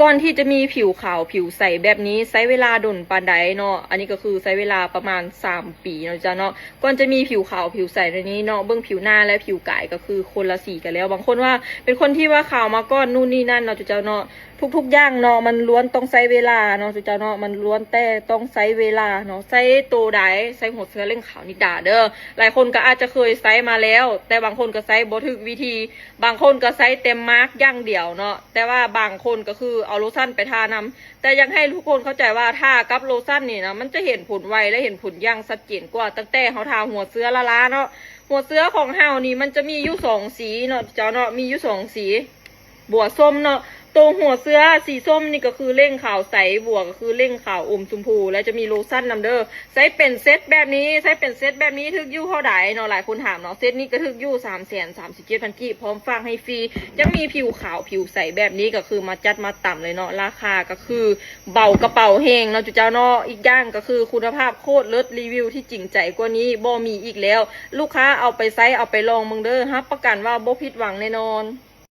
ก่อนที่จะมีผิวขาวผิวใสแบบนี้ใช้เวลาดนปานใดเนาะอันนี้ก็คือใช้เวลาประมาณ3 ปีเนาะจ้ะเนาะก่อนจะมีผิวขาวผิวใสในนี้เนาะเบื้องผิวหน้าและผิวกายก็คือคนละสีกันแล้วบางคนว่าเป็นคนที่ว่าขาวมาก่อนนู่นนี่นั่นเนาะจ้ะเนาะทุกอย่างเนาะมันล้วนต้องใช้เวลาเนาะจ้ะเนาะมันล้วนแต่ต้องใช้เวลาเนาะใช้ตัวใดใช้หัวเชื้อเร่งขาวนิดาเด้อหลายคนก็อาจจะเคยใช้มาแล้วแต่บางคนก็ใช้บ่ถูกวิธีบางคนก็ใช้เต็มมาร์กอย่างเดียวเนาะแต่ว่าบางคนก็คือเอาโลชั่นไปทานำแต่ยังให้ทุกคนเข้าใจว่าทากับโลชั่นนี่นะมันจะเห็นผลไวและเห็นผลอย่างชัดเจนกว่าตั้งแต่เขาทาหัวเชื้อละล้าเนาะหัวเชื้อของเฮานี่มันจะมีอยู่2 สีเนาะเจ้าเนาะมีอยู่2 สีบัวส้มเนาะตัวหัวเสื้อสีส้มนี่ก็คือเร่งขาวใสบัวก็คือเร่งขาวอมชมพูและจะมีโลชั่นนำเด้อใช้เป็นเซตแบบนี้ใช้เป็นเซตแบบนี้ทึกยู่เท่าไหร่เนาะหลายคนถามเนาะเซตนี้ก็ทึกยู่337,000 กีบพร้อมฟังให้ฟรียังมีผิวขาวผิวใสแบบนี้ก็คือมาจัดมาต่ำเลยเนาะราคาก็คือเบากระเป๋าเฮงเนาะจุเจ้าเนาะอีกอย่างก็คือคุณภาพโคตรเลิศรีวิวที่จริงใจกว่านี้บ่มีอีกแล้วลูกค้าเอาไปใช้เอาไปลองมึงเด้อรับประกันว่าบ่ผิดหวังแน่นอน